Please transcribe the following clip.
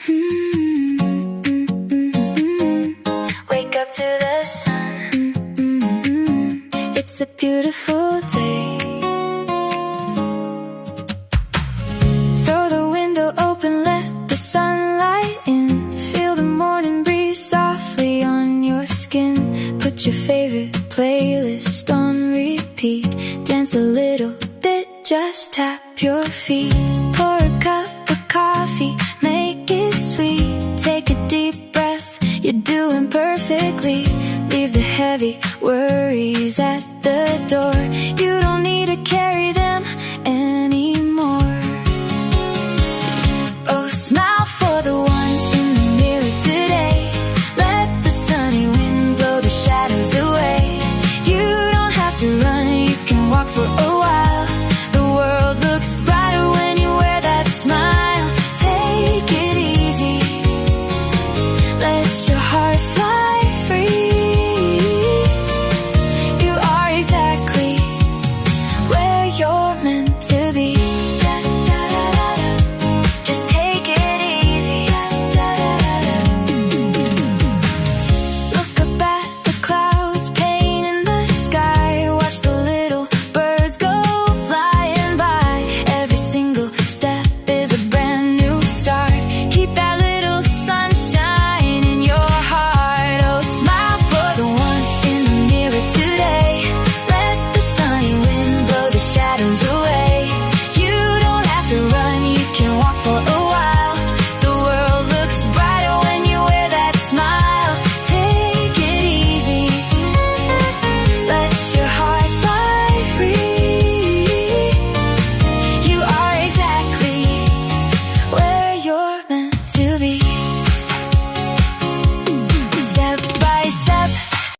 Wake up to the sun. It's a beautiful day. Throw the window open, let the sunlight in. Feel the morning breeze softly on your skin. Put your favorite playlist on repeat. Dance a little bit, just tap your feet.